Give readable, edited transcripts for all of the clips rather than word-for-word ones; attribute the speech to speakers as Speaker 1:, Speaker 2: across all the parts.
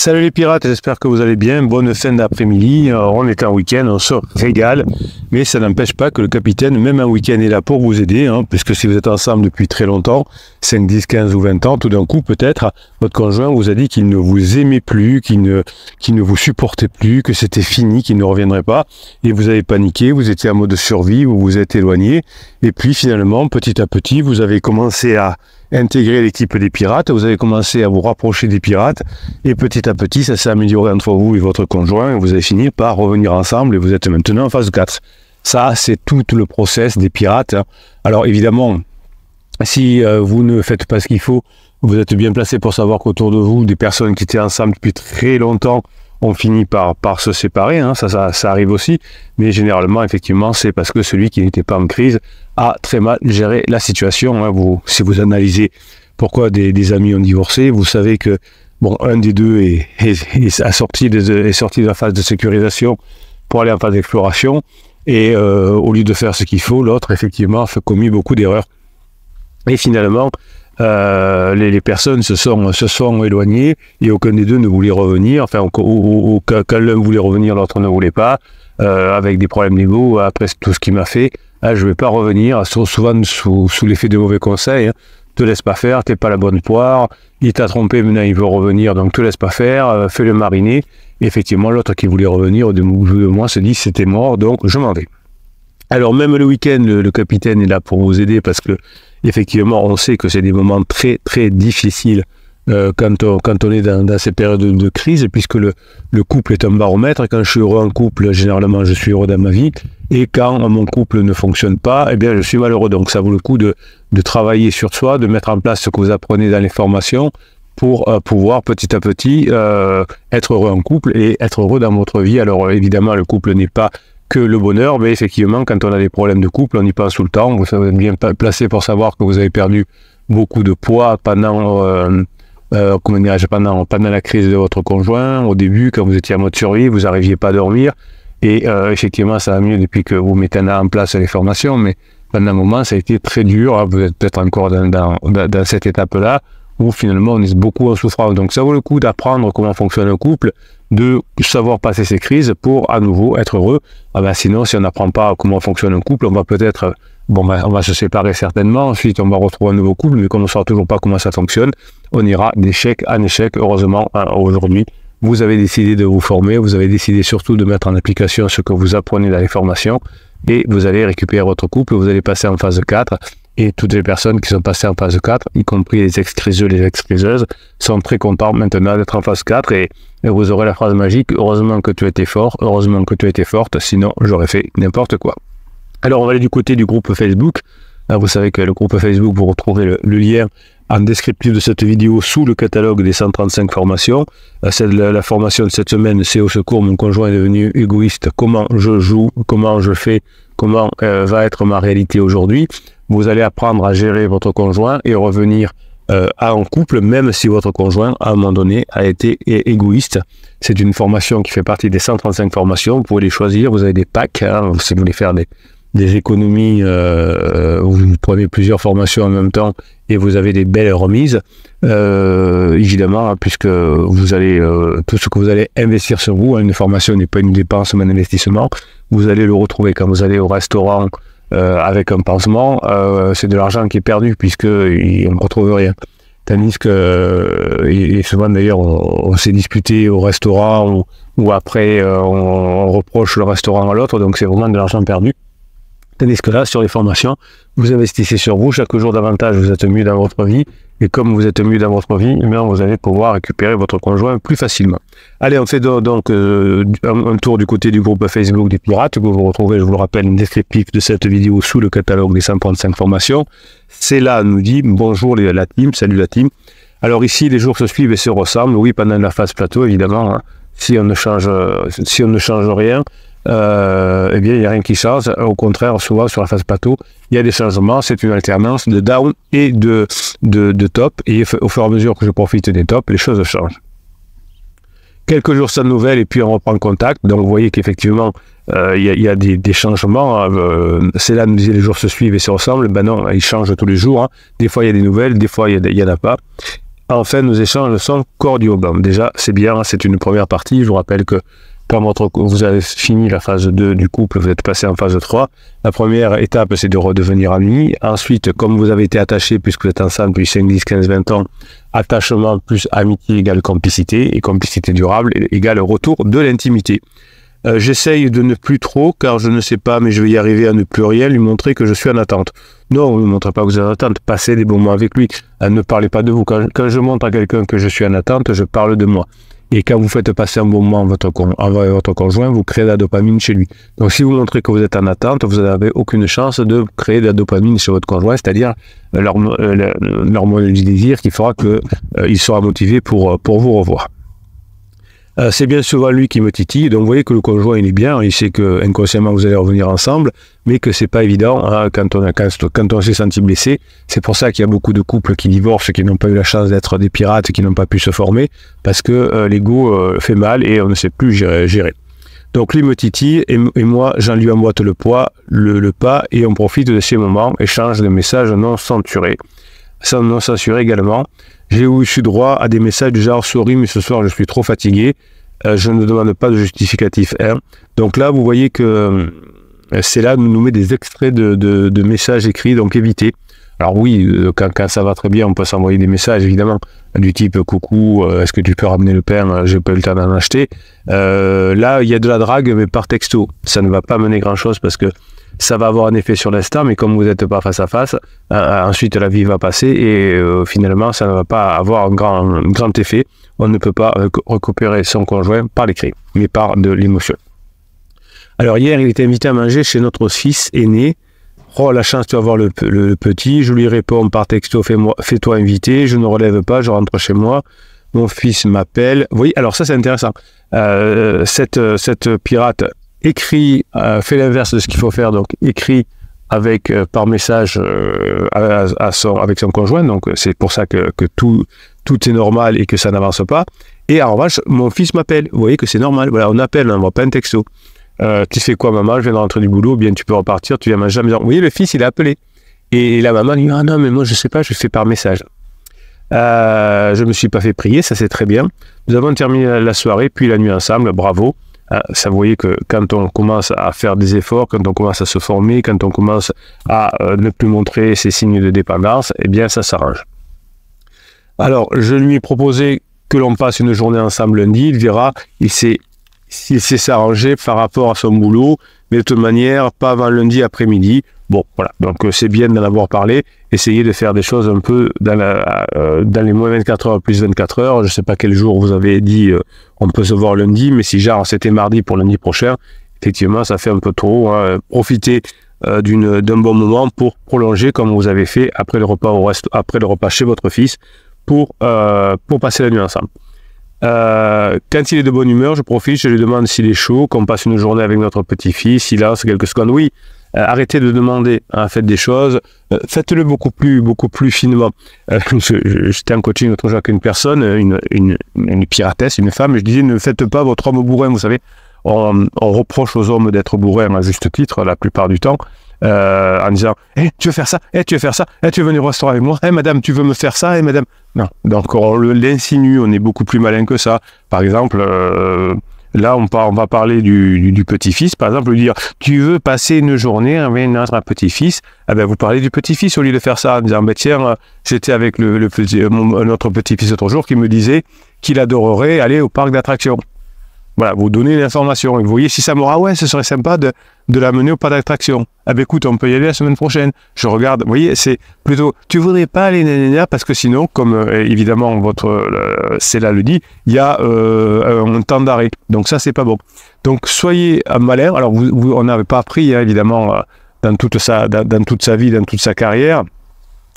Speaker 1: Salut les pirates, j'espère que vous allez bien. Bonne fin d'après-midi. On est en week-end, on se régale. Mais ça n'empêche pas que le capitaine, même un week-end, est là pour vous aider. Puisque si vous êtes ensemble depuis très longtemps, 5, 10, 15 ou 20 ans, tout d'un coup, peut-être, votre conjoint vous a dit qu'il ne vous aimait plus, qu'il ne vous supportait plus, que c'était fini, qu'il ne reviendrait pas. Et vous avez paniqué, vous étiez en mode survie, vous vous êtes éloigné. Et puis finalement, petit à petit, vous avez commencé à intégrer l'équipe des pirates, vous avez commencé à vous rapprocher des pirates, et petit à petit, ça s'est amélioré entre vous et votre conjoint, et vous avez fini par revenir ensemble, et vous êtes maintenant en phase 4. Ça, c'est tout le process des pirates. Alors évidemment, si vous ne faites pas ce qu'il faut, vous êtes bien placé pour savoir qu'autour de vous, des personnes qui étaient ensemble depuis très longtemps ont fini par se séparer, ça arrive aussi, mais généralement, effectivement, c'est parce que celui qui n'était pas en crise a très mal géré la situation. Si vous analysez pourquoi des amis ont divorcé, vous savez que un des deux est sorti de la phase de sécurisation pour aller en phase d'exploration, et au lieu de faire ce qu'il faut, l'autre, effectivement, a commis beaucoup d'erreurs. Et finalement, les personnes se sont éloignées et aucun des deux ne voulait revenir. Enfin, quand l'un voulait revenir, l'autre ne voulait pas, avec des problèmes d'ego. Après tout ce qu'il m'a fait, je ne vais pas revenir, souvent sous l'effet de mauvais conseils. Te laisse pas faire, t'es pas la bonne poire, il t'a trompé, maintenant il veut revenir, donc te laisse pas faire, fais-le mariner. Et effectivement, l'autre qui voulait revenir, au bout de moi, se dit c'était mort, donc je m'en vais. Alors même le week-end, le capitaine est là pour vous aider, parce que effectivement, on sait que c'est des moments très très difficiles quand on est dans ces périodes de crise, puisque le couple est un baromètre. Quand je suis heureux en couple, généralement je suis heureux dans ma vie, et quand mon couple ne fonctionne pas, eh bien je suis malheureux. Donc ça vaut le coup de travailler sur soi, de mettre en place ce que vous apprenez dans les formations pour pouvoir petit à petit être heureux en couple et être heureux dans votre vie. Alors évidemment, le couple n'est pas que le bonheur, mais effectivement, quand on a des problèmes de couple, on y pense tout le temps. Vous êtes bien placé pour savoir que vous avez perdu beaucoup de poids pendant la crise de votre conjoint. Au début, quand vous étiez en mode survie, vous n'arriviez pas à dormir. Et effectivement, ça va mieux depuis que vous mettez en place les formations. Mais pendant un moment, ça a été très dur. Vous êtes peut-être encore dans cette étape-là où finalement, on est beaucoup en souffrance. Donc, ça vaut le coup d'apprendre comment fonctionne un couple, de savoir passer ces crises pour à nouveau être heureux. Sinon, si on n'apprend pas comment fonctionne un couple, on va peut-être... on va se séparer certainement, ensuite on va retrouver un nouveau couple, mais comme on ne saura toujours pas comment ça fonctionne, on ira d'échec en échec. Heureusement, aujourd'hui, vous avez décidé de vous former, vous avez décidé surtout de mettre en application ce que vous apprenez dans les formations, et vous allez récupérer votre couple, vous allez passer en phase 4, et toutes les personnes qui sont passées en phase 4, y compris les ex-criseux, les ex-criseuses, sont très contents maintenant d'être en phase 4, et vous aurez la phrase magique: heureusement que tu étais fort, heureusement que tu étais forte, sinon j'aurais fait n'importe quoi. Alors on va aller du côté du groupe Facebook. Vous savez que le groupe Facebook, vous retrouvez le lien en descriptif de cette vidéo sous le catalogue des 135 formations. La formation de cette semaine, c'est au secours, mon conjoint est devenu égoïste. Comment je joue, comment je fais, comment va être ma réalité aujourd'hui. Vous allez apprendre à gérer votre conjoint et revenir en couple, même si votre conjoint, à un moment donné, a été égoïste. C'est une formation qui fait partie des 135 formations. Vous pouvez les choisir, vous avez des packs, si vous voulez faire des économies, vous prenez plusieurs formations en même temps et vous avez des belles remises, évidemment, puisque vous allez tout ce que vous allez investir sur vous, une formation n'est pas une dépense mais un investissement, vous allez le retrouver quand vous allez au restaurant avec un pansement, c'est de l'argent qui est perdu puisque on ne retrouve rien. Tandis que, et souvent d'ailleurs on s'est disputé au restaurant ou après on reproche le restaurant à l'autre, donc c'est vraiment de l'argent perdu. Tandis que là, sur les formations, vous investissez sur vous, chaque jour davantage, vous êtes mieux dans votre vie, et comme vous êtes mieux dans votre vie, vous allez pouvoir récupérer votre conjoint plus facilement. Allez, on fait donc un tour du côté du groupe Facebook des pirates, que vous retrouvez, je vous le rappelle, un descriptif de cette vidéo sous le catalogue des 135 formations. C'est là, nous dit, bonjour la team, salut la team. Alors ici, les jours se suivent et se ressemblent, oui, pendant la phase plateau, évidemment, si on ne change rien, eh bien, il n'y a rien qui change. Au contraire, souvent sur la phase plateau, il y a des changements. C'est une alternance de down et de top. Et au fur et à mesure que je profite des tops, les choses changent. Quelques jours sans nouvelles et puis on reprend contact. Donc vous voyez qu'effectivement, il y a des changements. C'est là, nous disait, les jours se suivent et se ressemblent. Ben non, ils changent tous les jours. Des fois, il y a des nouvelles, des fois, il n'y en a pas. Enfin, nos échanges sont cordiaux. Bon, déjà, c'est bien, c'est une première partie. Je vous rappelle que quand vous avez fini la phase 2 du couple, vous êtes passé en phase 3. La première étape, c'est de redevenir amis. Ensuite, comme vous avez été attachés, puisque vous êtes ensemble depuis 5, 10, 15, 20 ans, attachement plus amitié égale complicité, et complicité durable égale retour de l'intimité. J'essaye de ne plus trop, car je ne sais pas, mais je vais y arriver à ne plus rien lui montrer que je suis en attente. Non, ne montrez pas que vous êtes en attente, passez des bons moments avec lui, ne parlez pas de vous. Quand je montre à quelqu'un que je suis en attente, je parle de moi. Et quand vous faites passer un bon moment envers votre conjoint, vous créez de la dopamine chez lui. Donc si vous montrez que vous êtes en attente, vous n'avez aucune chance de créer de la dopamine chez votre conjoint, c'est-à-dire l'hormone du désir qui fera qu'il sera motivé pour vous revoir. C'est bien souvent lui qui me titille, donc vous voyez que le conjoint il est bien, il sait que inconsciemment vous allez revenir ensemble, mais que c'est pas évident hein, quand on s'est senti blessé. C'est pour ça qu'il y a beaucoup de couples qui divorcent, qui n'ont pas eu la chance d'être des pirates, qui n'ont pas pu se former, parce que l'ego fait mal et on ne sait plus gérer. Donc lui me titille et moi j'en lui emboîte le pas et on profite de ces moments, échange de messages non censurés également. J'ai eu droit à des messages du genre « Sorry, mais ce soir je suis trop fatigué, je ne demande pas de justificatif. Hein. » Donc là, vous voyez que c'est là nous met des extraits de messages écrits, donc évitez. Alors oui, quand ça va très bien, on peut s'envoyer des messages, évidemment, du type « Coucou, est-ce que tu peux ramener le pain? J'ai pas eu le temps d'en acheter. » Là, il y a de la drague, mais par texto. Ça ne va pas mener grand-chose parce que ça va avoir un effet sur l'instant, mais comme vous n'êtes pas face à face, ensuite la vie va passer et finalement ça ne va pas avoir un grand effet. On ne peut pas récupérer son conjoint par l'écrit, mais par de l'émotion. Alors hier, il était invité à manger chez notre fils aîné. Oh, la chance de voir le petit. Je lui réponds par texto, fais-toi inviter. Je ne relève pas, je rentre chez moi. Mon fils m'appelle. Vous voyez, alors ça c'est intéressant. Cette pirate écrit, fait l'inverse de ce qu'il faut faire, donc écrit par message avec son conjoint, donc c'est pour ça que tout est normal et que ça n'avance pas. Et en revanche, mon fils m'appelle, vous voyez que c'est normal, voilà, on appelle, on ne voit pas un texto. Tu fais quoi maman, je viens de rentrer du boulot, bien tu peux repartir, tu viens manger à la maison. Vous voyez, le fils il a appelé. Et la maman dit, ah non mais moi je sais pas, je fais par message. Je me suis pas fait prier, ça c'est très bien. Nous avons terminé la soirée, puis la nuit ensemble, bravo. Ça, vous voyez que quand on commence à faire des efforts, quand on commence à se former, quand on commence à ne plus montrer ces signes de dépendance, eh bien ça s'arrange. Alors, je lui ai proposé que l'on passe une journée ensemble lundi, il verra, il sait s'arranger par rapport à son boulot, mais de toute manière, pas avant lundi après-midi. Bon, voilà, donc c'est bien d'en avoir parlé, essayez de faire des choses un peu dans les moins 24 heures plus 24 heures, je ne sais pas quel jour vous avez dit on peut se voir lundi, mais si genre c'était mardi pour lundi prochain, effectivement ça fait un peu trop, hein. Profitez d'un bon moment pour prolonger comme vous avez fait après le repas chez votre fils pour passer la nuit ensemble. Quand il est de bonne humeur, je profite, je lui demande s'il est chaud, qu'on passe une journée avec notre petit-fils, il lance quelques secondes. Oui, arrêtez de demander, hein, faites des choses, faites-le beaucoup plus finement. J'étais en coaching l'autre jour avec une personne, une piratesse, une femme, et je disais, ne faites pas votre homme bourrin, vous savez. On reproche aux hommes d'être bourrins à juste titre, la plupart du temps, en disant tu veux faire ça, tu veux faire ça, tu veux venir au restaurant avec moi, madame, tu veux me faire ça, madame. Non. Donc on l'insinue, on est beaucoup plus malin que ça. Par exemple, là on va parler du petit-fils, par exemple, lui dire tu veux passer une journée avec notre petit-fils, vous parlez du petit-fils au lieu de faire ça en disant tiens, j'étais avec notre petit-fils l'autre jour qui me disait qu'il adorerait aller au parc d'attractions. Voilà, vous donnez l'information. Et vous voyez, si ça m'aura, ouais, ce serait sympa de l'amener au parc d'attraction. Écoute, on peut y aller la semaine prochaine. Je regarde, vous voyez, c'est plutôt, tu voudrais pas aller nanana, parce que sinon, comme évidemment c'est là le dit, il y a un temps d'arrêt. Donc ça, c'est pas bon. Donc soyez malin. Alors, on n'avait pas appris, hein, évidemment, dans toute sa vie, dans toute sa carrière.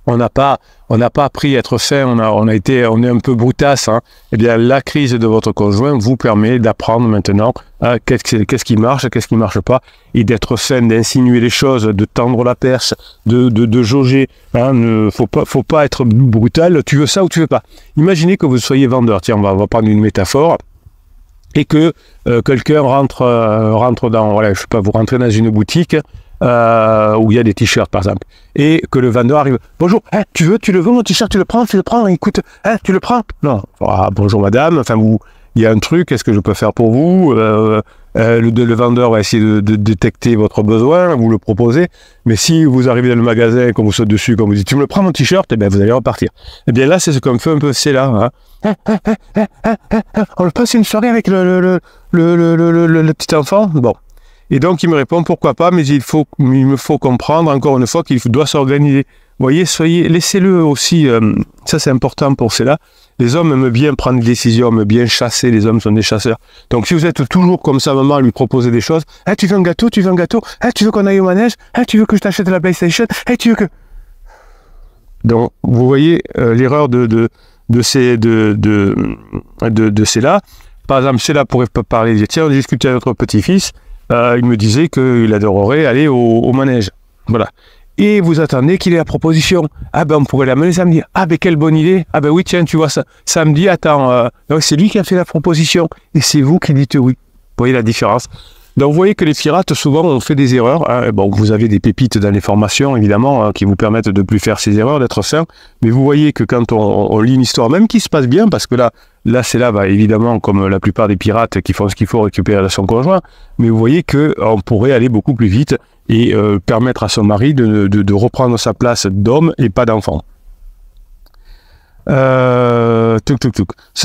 Speaker 1: On n'a pas appris à être fin, on est un peu brutasse. Hein. Eh bien, la crise de votre conjoint vous permet d'apprendre maintenant qu'est-ce qui marche, qu'est-ce qui marche pas, et d'être fin, d'insinuer les choses, de tendre la perche, de jauger. Hein. Faut pas être brutal. Tu veux ça ou tu veux pas. Imaginez que vous soyez vendeur. Tiens, on va prendre une métaphore. Et que quelqu'un rentre dans, voilà, je sais pas, vous rentrez dans une boutique, où il y a des t-shirts par exemple, et que le vendeur arrive, bonjour, hein, tu le veux mon t-shirt, tu le prends, écoute, hein, tu le prends? Non, bonjour madame, enfin il y a un truc, qu'est-ce que je peux faire pour vous? Le vendeur va essayer de détecter votre besoin, vous le proposez, mais si vous arrivez dans le magasin, qu'on vous saute dessus, qu'on vous dit tu me le prends mon t-shirt, eh bien vous allez repartir. Eh bien là c'est ce qu'on fait un peu, c'est là, hein. On passe une soirée avec le petit enfant, bon. Et donc il me répond pourquoi pas, mais il me faut comprendre encore une fois qu'il doit s'organiser. Vous voyez, laissez-le aussi, ça c'est important pour cela. Les hommes aiment bien prendre des décisions, aiment bien chasser, les hommes sont des chasseurs. Donc si vous êtes toujours comme ça, maman, à lui proposer des choses, hey, tu veux un gâteau, tu veux qu'on aille au manège, hey, tu veux que je t'achète la PlayStation, hey, tu veux que... Donc vous voyez l'erreur de ces là. Par exemple, c'est là pourrait parler, tiens, on discutait avec notre petit-fils, il me disait qu'il adorerait aller au manège. Voilà. Et vous attendez qu'il ait la proposition. Ah ben on pourrait l'amener samedi. Ah ben quelle bonne idée. Ah ben oui tiens tu vois ça. Samedi attends, c'est lui qui a fait la proposition et c'est vous qui dites oui. Vous voyez la différence. Donc vous voyez que les pirates souvent ont fait des erreurs. Hein. Bon vous avez des pépites dans les formations évidemment qui vous permettent de ne plus faire ces erreurs, d'être sain. Mais vous voyez que quand on lit une histoire même qui se passe bien, parce que là c'est là évidemment comme la plupart des pirates qui font ce qu'il faut récupérer son conjoint. Mais vous voyez que on pourrait aller beaucoup plus vite et permettre à son mari de reprendre sa place d'homme et pas d'enfant. Ce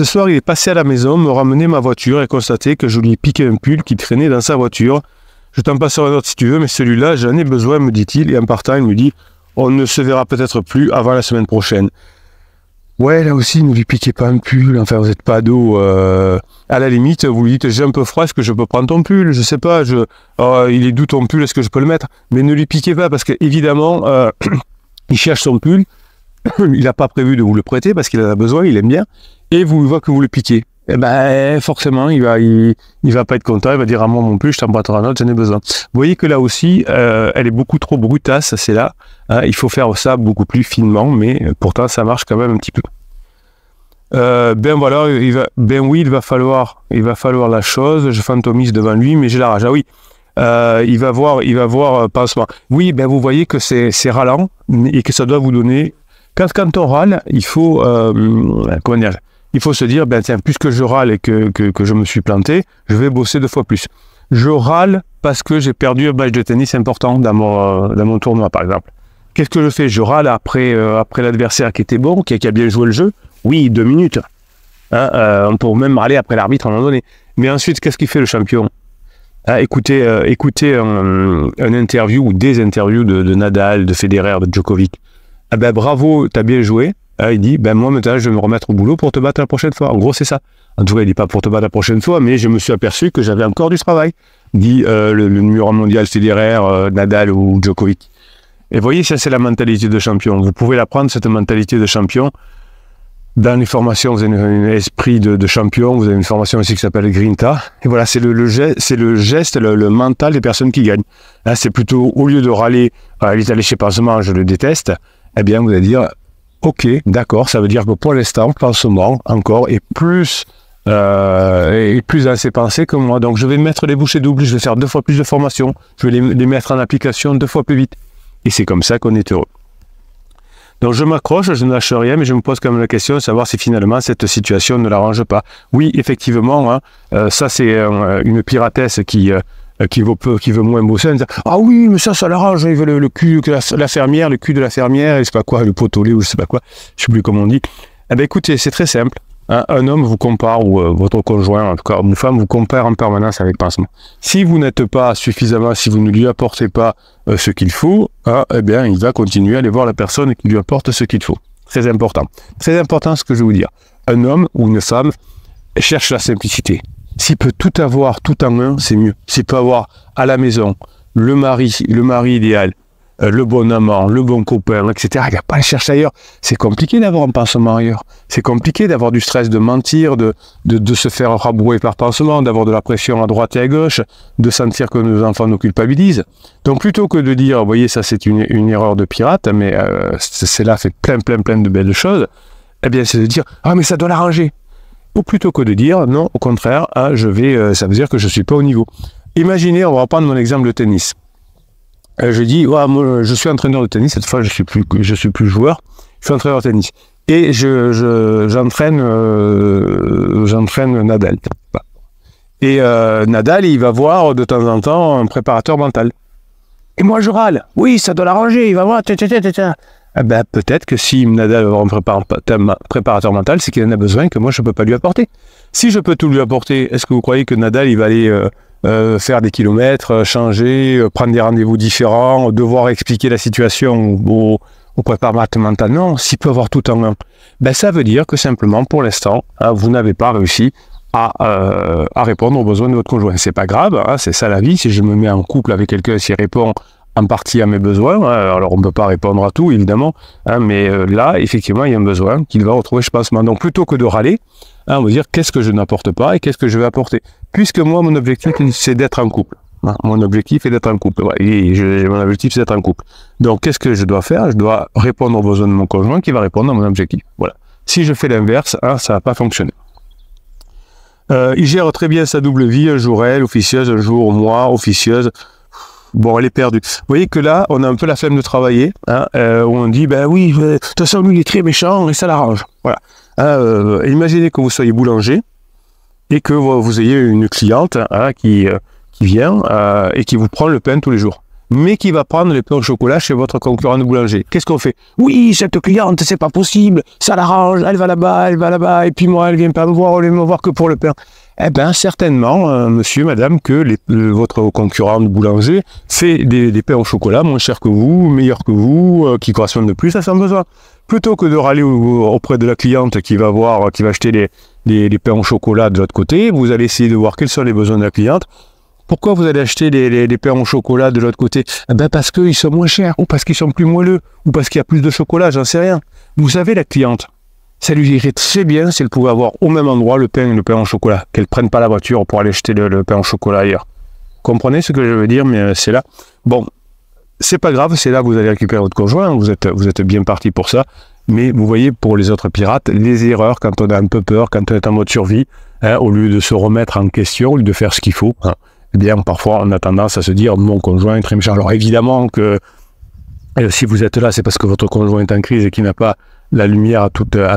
Speaker 1: soir, il est passé à la maison, me ramener ma voiture et constater que je lui ai piqué un pull qui traînait dans sa voiture. Je t'en passerai un autre si tu veux, mais celui-là, j'en ai besoin, me dit-il, et en partant, il me dit, on ne se verra peut-être plus avant la semaine prochaine. Ouais, là aussi, ne lui piquez pas un pull, enfin, vous n'êtes pas ado. À la limite, vous lui dites, j'ai un peu froid, est-ce que je peux prendre ton pull? Je sais pas, il est d'où ton pull, est-ce que je peux le mettre? Mais ne lui piquez pas, parce qu'évidemment, il cherche son pull, il n'a pas prévu de vous le prêter, parce qu'il en a besoin, il aime bien, et vous voit que vous le piquez. Eh ben, forcément, il va pas être content, il va dire, à moi mon pull, je t'en prêterai un autre, j'en ai besoin. Vous voyez que là aussi, elle est beaucoup trop brutasse, c'est là. Hein, il faut faire ça beaucoup plus finement, mais pourtant, ça marche quand même un petit peu. Ben voilà, il va falloir la chose, je fantomise devant lui, mais j'ai la rage. Ah oui, il va voir pansement. Oui, ben vous voyez que c'est râlant et que ça doit vous donner. Quand on râle, il faut comment dire, il faut se dire ben tiens, puisque je râle et que je me suis planté, je vais bosser 2 fois plus. Je râle parce que j'ai perdu un match de tennis important dans mon tournoi par exemple. Qu'est-ce que je fais? Je râle après l'adversaire qui était bon, qui a bien joué le jeu. Oui, 2 minutes. Hein, on peut même râler après l'arbitre à un moment donné. Mais ensuite, qu'est-ce qu'il fait le champion? Écoutez un interview ou des interviews de Nadal, de Federer, de Djokovic. Ah ben bravo, t'as bien joué. Il dit, ben moi maintenant je vais me remettre au boulot pour te battre la prochaine fois. En gros c'est ça. En tout cas il dit pas pour te battre la prochaine fois, mais je me suis aperçu que j'avais encore du travail. Dit le numéro 1 mondial Federer, Nadal ou Djokovic. Et vous voyez, ça c'est la mentalité de champion. Vous pouvez l'apprendre, cette mentalité de champion. Dans les formations, vous avez un esprit de champion, vous avez une formation aussi qui s'appelle Grinta. Et voilà, c'est le geste, le mental des personnes qui gagnent. Là, c'est plutôt, au lieu de râler, il est allé chez Pansement, je le déteste, eh bien, vous allez dire, ok, d'accord, ça veut dire que pour l'instant, Pansement, encore, est plus dans ses pensées que moi. Donc, je vais mettre les bouchées doubles, je vais faire 2 fois plus de formations, je vais les mettre en application 2 fois plus vite. Et c'est comme ça qu'on est heureux. Donc je m'accroche, je ne lâche rien, mais je me pose quand même la question de savoir si finalement cette situation ne l'arrange pas. Oui, effectivement, hein, ça c'est une piratesse qui veut moins bosser. Ah oui, mais ça l'arrange, il veut le cul de la fermière, le cul de la fermière, et je sais pas quoi, le pot au lait ou je sais pas quoi, je sais plus comment on dit. Eh bien écoutez, c'est très simple. Hein, un homme vous compare, ou votre conjoint, en tout cas une femme, vous compare en permanence avec Pansement. Si vous n'êtes pas suffisamment, si vous ne lui apportez pas ce qu'il faut, hein, eh bien, il va continuer à aller voir la personne qui lui apporte ce qu'il faut. Très important. Très important ce que je vais vous dire. Un homme ou une femme cherche la simplicité. S'il peut tout avoir, tout en un, c'est mieux. S'il peut avoir à la maison le mari idéal, le bon amant, le bon copain, etc. Il n'y a pas à le chercher ailleurs. C'est compliqué d'avoir un Pansement ailleurs. C'est compliqué d'avoir du stress, de mentir, de se faire rabrouer par Pansement, d'avoir de la pression à droite et à gauche, de sentir que nos enfants nous culpabilisent. Donc plutôt que de dire, vous voyez, ça c'est une erreur de pirate, mais celle-là fait plein de belles choses, eh bien c'est de dire, ah mais ça doit l'arranger. Ou plutôt que de dire, non, au contraire, ça veut dire que je ne suis pas au niveau. Imaginez, on va reprendre mon exemple de tennis. je dis, ouais, moi, je suis entraîneur de tennis, cette fois je suis plus joueur, je suis entraîneur de tennis. Et j'entraîne Nadal. Et Nadal, il va voir de temps en temps un préparateur mental. Et moi je râle, oui, ça doit l'arranger, il va voir, eh ben, peut-être que si Nadal va avoir un préparateur mental, c'est qu'il en a besoin que moi je ne peux pas lui apporter. Si je peux tout lui apporter, est-ce que vous croyez que Nadal il va aller faire des kilomètres, changer, prendre des rendez-vous différents, devoir expliquer la situation au préparateur mental? Non, s'il peut avoir tout en un. Ben, ça veut dire que simplement, pour l'instant, hein, vous n'avez pas réussi à répondre aux besoins de votre conjoint. C'est pas grave, hein, c'est ça la vie. Si je me mets en couple avec quelqu'un, s'il répond en partie à mes besoins, hein, alors on ne peut pas répondre à tout, évidemment, hein, mais là, effectivement, il y a un besoin qu'il va retrouver, je pense. Donc, plutôt que de râler, hein, on va dire qu'est-ce que je n'apporte pas et qu'est-ce que je vais apporter. Puisque moi, mon objectif, c'est d'être en couple. Hein, mon objectif est d'être en couple. Ouais, et mon objectif, c'est d'être en couple. Donc, qu'est-ce que je dois faire? Je dois répondre aux besoins de mon conjoint qui va répondre à mon objectif. Voilà. Si je fais l'inverse, hein, ça ne va pas fonctionner. Il gère très bien sa double vie, un jour elle, officieuse, un jour moi, officieuse. Bon, elle est perdue. Vous voyez que là, on a un peu la flemme de travailler, hein, où on dit, ben oui, de toute façon, lui, il est très méchant et ça l'arrange. Voilà. Imaginez que vous soyez boulanger et que vous ayez une cliente hein, qui vient et qui vous prend le pain tous les jours, mais qui va prendre le pain au chocolat chez votre concurrent de boulanger. Qu'est-ce qu'on fait? Oui, cette cliente, c'est pas possible, ça l'arrange, elle va là-bas, et puis moi, elle vient pas me voir, elle vient me voir que pour le pain. Eh bien, certainement, monsieur, madame, que votre concurrent de boulanger fait des pains au chocolat moins chers que vous, meilleurs que vous, qui correspondent de plus à son besoin. Plutôt que de râler auprès de la cliente qui va acheter les pains au chocolat de l'autre côté, vous allez essayer de voir quels sont les besoins de la cliente. Pourquoi vous allez acheter les pains au chocolat de l'autre côté? Eh ben parce qu'ils sont moins chers, ou parce qu'ils sont plus moelleux, ou parce qu'il y a plus de chocolat, j'en sais rien. Vous savez, la cliente, ça lui irait très bien si elle pouvait avoir au même endroit le pain au chocolat, qu'elle ne prenne pas la voiture pour aller acheter le pain au chocolat ailleurs. Comprenez ce que je veux dire, mais c'est là. Bon, c'est pas grave, c'est là que vous allez récupérer votre conjoint, vous êtes bien parti pour ça. Mais vous voyez, pour les autres pirates, les erreurs, quand on a un peu peur, quand on est en mode survie, hein, au lieu de se remettre en question, au lieu de faire ce qu'il faut, hein, eh bien, parfois, on a tendance à se dire, mon conjoint est très méchant. Alors, évidemment que si vous êtes là, c'est parce que votre conjoint est en crise et qu'il n'a pas la lumière à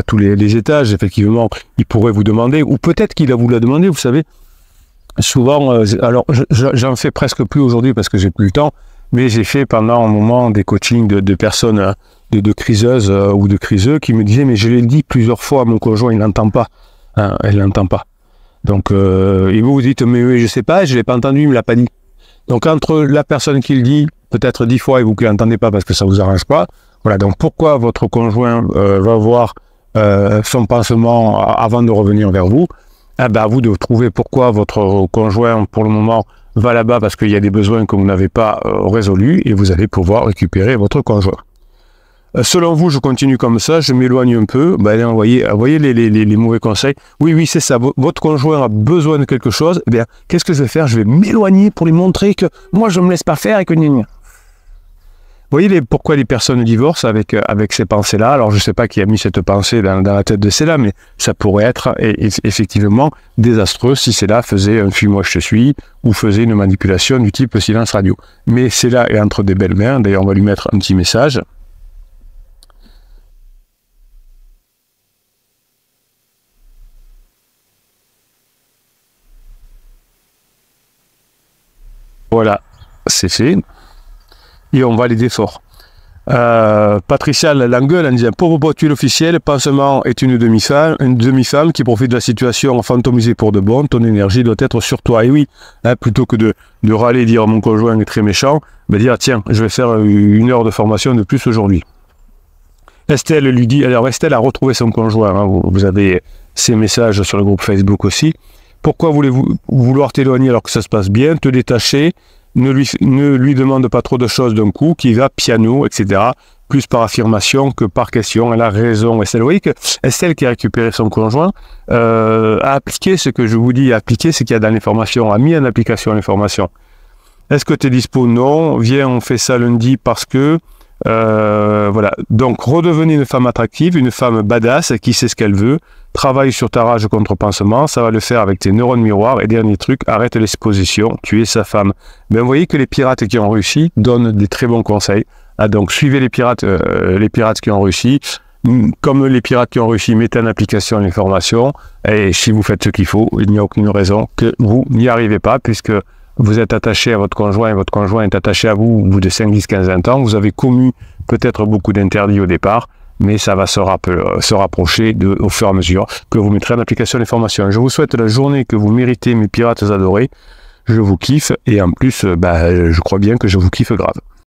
Speaker 1: tous les étages. Effectivement, il pourrait vous demander, ou peut-être qu'il a vous l'a demandé, vous savez. Souvent, alors, j'en fais presque plus aujourd'hui parce que j'ai plus le temps, mais j'ai fait pendant un moment des coachings de personnes, de criseuses ou de criseux qui me disaient, mais je l'ai dit plusieurs fois à mon conjoint, il n'entend pas. Hein, elle n'entend pas. Donc, et vous dites, mais oui, je sais pas, je l'ai pas entendu, il me l'a pas dit. Donc, entre la personne qui le dit, peut-être 10 fois, et vous qui l'entendez pas parce que ça vous arrange pas, voilà. Donc, pourquoi votre conjoint va voir son pansement avant de revenir vers vous? Eh ben, à vous de trouver pourquoi votre conjoint, pour le moment, va là-bas parce qu'il y a des besoins que vous n'avez pas résolus, et vous allez pouvoir récupérer votre conjoint. Selon vous, je continue comme ça, je m'éloigne un peu, ben, allez, envoyez les mauvais conseils. Oui, c'est ça, votre conjoint a besoin de quelque chose, eh bien, qu'est-ce que je vais faire? Je vais m'éloigner pour lui montrer que moi, je ne me laisse pas faire et que... Vous voyez pourquoi les personnes divorcent avec ces pensées-là? Alors, je ne sais pas qui a mis cette pensée dans la tête de celle-là, mais ça pourrait être effectivement désastreux si celle-là faisait un « fuis-moi, je te suis » ou faisait une manipulation du type silence radio. Mais celle-là est entre des belles mains, d'ailleurs, on va lui mettre un petit message. Voilà, c'est fait. Et on va l'aider fort. Patricia l'engueule en disant « Pauvre boîtier officiel, pansement est une demi-femme qui profite de la situation fantomisée pour de bon. Ton énergie doit être sur toi. » Et oui, hein, plutôt que de râler et dire « Mon conjoint est très méchant », ben dire « Tiens, je vais faire 1 heure de formation de plus aujourd'hui. » Estelle lui dit, alors Estelle a retrouvé son conjoint, hein, vous avez ces messages sur le groupe Facebook aussi. Pourquoi voulez-vous vouloir t'éloigner alors que ça se passe bien, te détacher, ne lui demande pas trop de choses d'un coup, qui va piano, etc. Plus par affirmation que par question. Elle a raison. Estelle, vous voyez que Estelle qui a récupéré son conjoint a appliqué ce que je vous dis, a appliqué ce qu'il y a dans l'information, a mis en application l'information. Est-ce que tu es dispo? Non. Viens, on fait ça lundi parce que Voilà. Donc, redevenez une femme attractive, une femme badass qui sait ce qu'elle veut. Travaille sur ta rage contre pansement. Ça va le faire avec tes neurones miroirs. Et dernier truc, arrête l'exposition. Tu es sa femme. Mais vous voyez que les pirates qui ont réussi donnent des très bons conseils. Ah, donc, suivez les pirates qui ont réussi. Comme les pirates qui ont réussi, mettez en application les formations. Et si vous faites ce qu'il faut, il n'y a aucune raison que vous n'y arrivez pas, puisque vous êtes attaché à votre conjoint et votre conjoint est attaché à vous au bout de 5, 10, 15, 20 ans. Vous avez commis peut-être beaucoup d'interdits au départ, mais ça va se rapprocher au fur et à mesure que vous mettrez en application les formations. Je vous souhaite la journée que vous méritez, mes pirates adorés. Je vous kiffe et en plus, je crois bien que je vous kiffe grave.